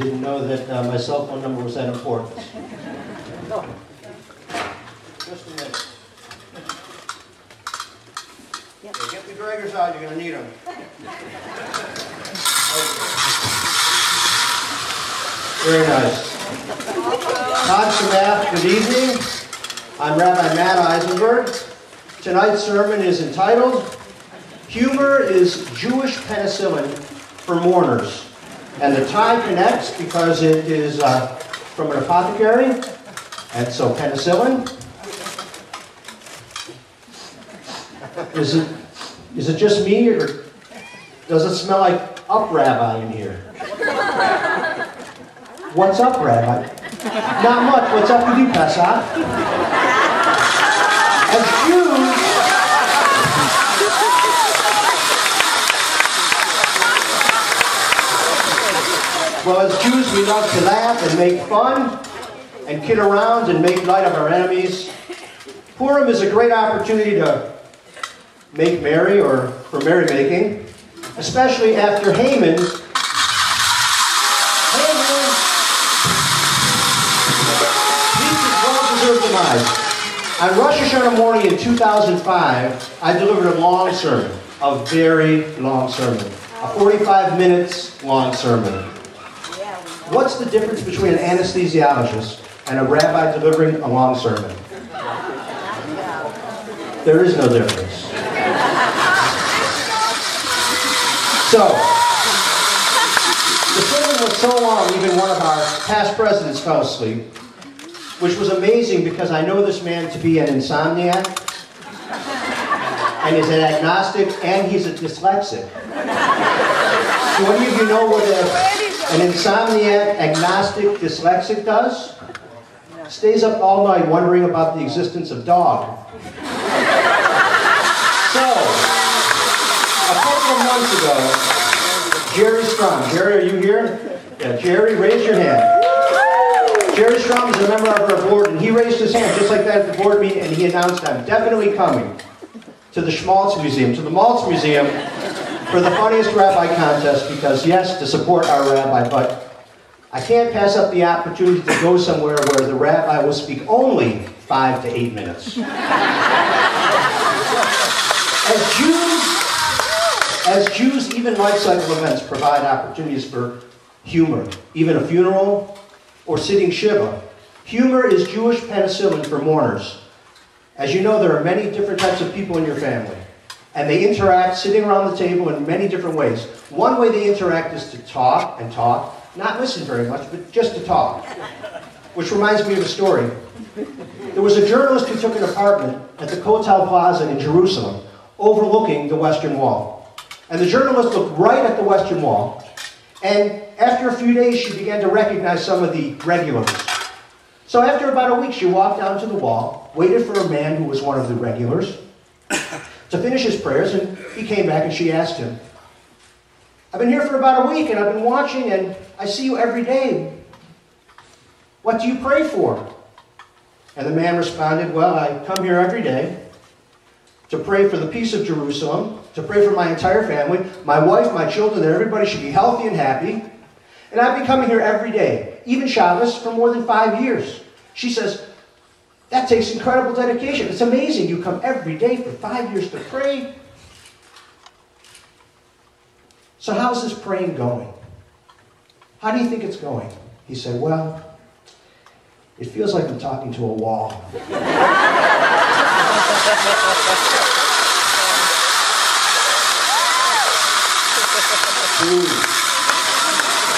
didn't know that my cell phone number was that important. Just a minute. Yep. Okay, get the draggers out, you're going to need them. Very nice. Todd Shabbat, good evening. I'm Rabbi Matt Eisenberg. Tonight's sermon is entitled, Humor is Jewish Penicillin for Mourners. And the tie connects because it is from an apothecary, and so penicillin. Is it just me, or does it smell like up Rabbi in here? What's up, Rabbi? Not much. What's up with you, Pesach? As Jews, well, as Jews, we love to laugh and make fun and kid around and make light of our enemies. Purim is a great opportunity to make merry, or for merrymaking, especially after Haman's well-deserved demise. On Rosh Hashanah morning in 2005, I delivered a long sermon, a very long sermon, a 45 minutes long sermon. What's the difference between an anesthesiologist and a rabbi delivering a long sermon? There is no difference. So, the sermon was so long, even one of our past presidents fell asleep, which was amazing because I know this man to be an insomniac, and he's an agnostic, and he's a dyslexic. Do any of you know what an insomniac, agnostic, dyslexic does? Stays up all night wondering about the existence of dog. So, a couple of months ago, Jerry Strum. Jerry, are you here? Yeah, Jerry, raise your hand. Jerry Strum is a member of our board, and he raised his hand just like that at the board meeting, and he announced, I'm definitely coming to the Maltz Museum, to the Maltz Museum, for the funniest rabbi contest, because yes, to support our rabbi, but I can't pass up the opportunity to go somewhere where the rabbi will speak only 5 to 8 minutes. As Jews, even life cycle events provide opportunities for humor, even a funeral or sitting Shiva. Humor is Jewish penicillin for mourners. As you know, there are many different types of people in your family, and they interact sitting around the table in many different ways. One way they interact is to talk and talk, not listen very much, but just to talk. Which reminds me of a story. There was a journalist who took an apartment at the Kotel Plaza in Jerusalem, overlooking the Western Wall. And the journalist looked right at the Western Wall, and after a few days, she began to recognize some of the regulars. So after about a week, she walked down to the wall, waited for a man who was one of the regulars to finish his prayers, and he came back and she asked him, I've been here for about a week, and I've been watching, and I see you every day. What do you pray for? And the man responded, well, I come here every day to pray for the peace of Jerusalem, to pray for my entire family, my wife, my children, that everybody should be healthy and happy. And I've been coming here every day, even Shabbos, for more than 5 years. She says, that takes incredible dedication. It's amazing. You come every day for 5 years to pray. So how's this praying going? How do you think it's going? He said, well, it feels like I'm talking to a wall.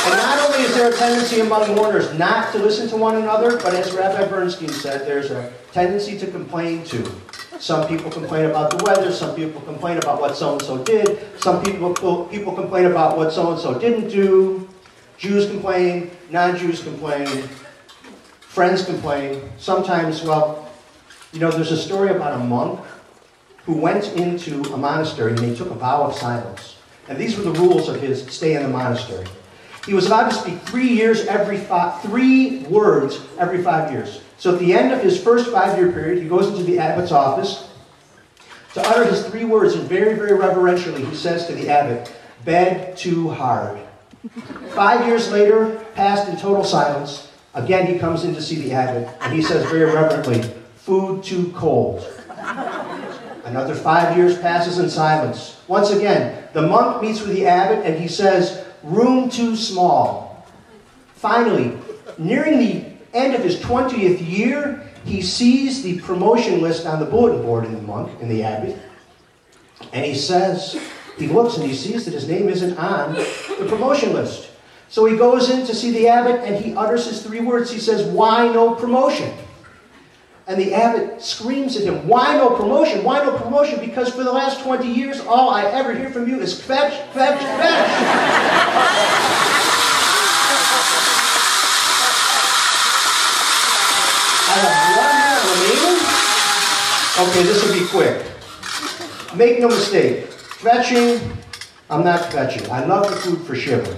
And not only is there a tendency among mourners not to listen to one another, but as Rabbi Bernstein said, there's a tendency to complain too. Some people complain about the weather, some people complain about what so-and-so did, some people complain about what so-and-so didn't do. Jews complain, non-Jews complain, friends complain. Sometimes, well, you know, there's a story about a monk who went into a monastery and he took a vow of silence. And these were the rules of his stay in the monastery. He was allowed to speak 3 words every 5 years. So at the end of his first 5-year period, he goes into the abbot's office to utter his 3 words, and very, very reverentially he says to the abbot, beg too hard. 5 years later, passed in total silence. Again, he comes in to see the abbot, and he says very reverently, "Food too cold." Another 5 years passes in silence. Once again, the monk meets with the abbot, and he says, "Room too small." Finally, nearing the end of his 20th year, he sees the promotion list on the bulletin board in the abbey, and he says, he looks and he sees that his name isn't on the promotion list. So he goes in to see the abbot, and he utters his 3 words. He says, "Why no promotion?" And the abbot screams at him, "Why no promotion? Why no promotion? Because for the last 20 years, all I ever hear from you is fetch, fetch, fetch." I have 1 minute remaining. Okay, this will be quick. Make no mistake, fetching, I'm not fetching. I love the food for Shiva.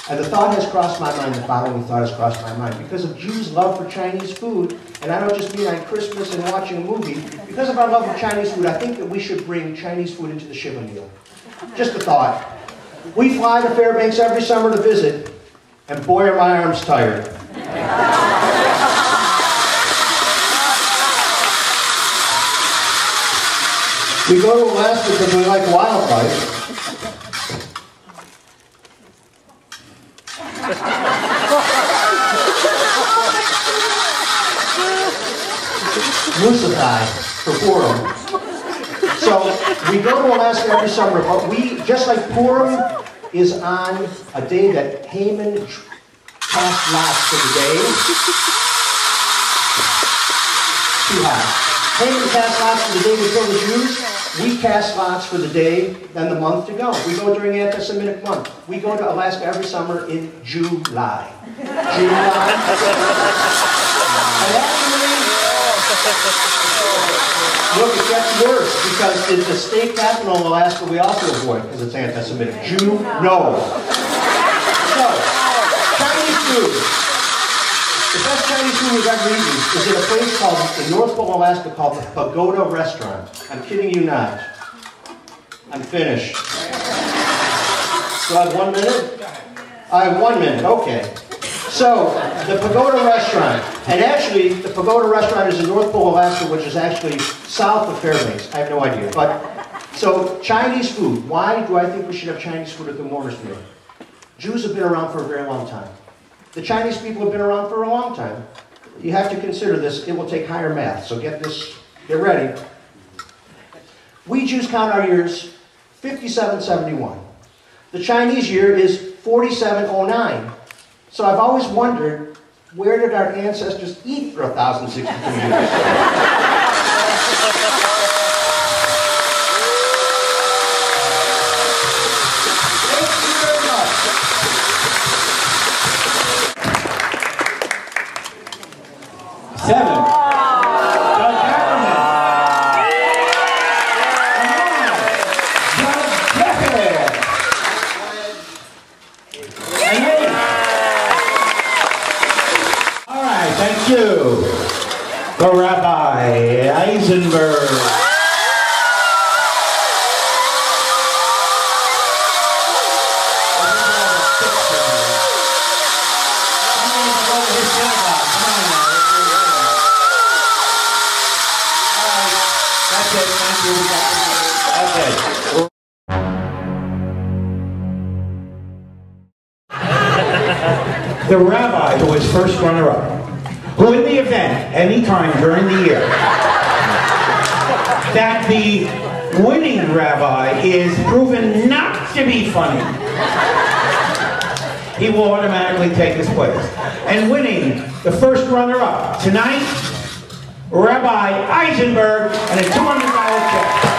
And the thought has crossed my mind, the following thought has crossed my mind. Because of Jews' love for Chinese food, and I don't just mean on Christmas and watching a movie, because of our love for Chinese food, I think that we should bring Chinese food into the Shiva meal. Just a thought. We fly to Fairbanks every summer to visit, and boy are my arms tired. We go to Alaska because we like wildlife. Moose for Purim. So we go to Alaska every summer, but we, just like Purim is on a day that Haman cast lots for the day. Too hot. Haman cast lots for the day to kill the Jews. We cast lots for the day, then the month to go. We go during anti-Semitic month. We go to Alaska every summer in July. July. And actually, look, it gets worse because in the state capital of Alaska we also avoid because it's anti-Semitic. Jew, no. So, Chinese food. The best Chinese food we've ever eaten is in a place called, in North Pole, Alaska, called the Pagoda Restaurant. I'm kidding you not. I'm finished. So I have 1 minute? I have 1 minute, okay. So, the Pagoda Restaurant. And actually, the Pagoda Restaurant is in North Pole, Alaska, which is actually south of Fairbanks. I have no idea. But, so, Chinese food. Why do I think we should have Chinese food at the mourners' meal? Jews have been around for a very long time. The Chinese people have been around for a long time. You have to consider this. It will take higher math. So get ready. We Jews count our years 5771. The Chinese year is 4709. So I've always wondered, where did our ancestors eat for 1,062 years? Thank you, the Rabbi Eisenberg. That's it, thank you. Okay. The Rabbi who was first runner-up, who in the event, any time during the year, that the winning rabbi is proven not to be funny, he will automatically take his place. And winning the first runner-up tonight, Rabbi Eisenberg, and a $200 check.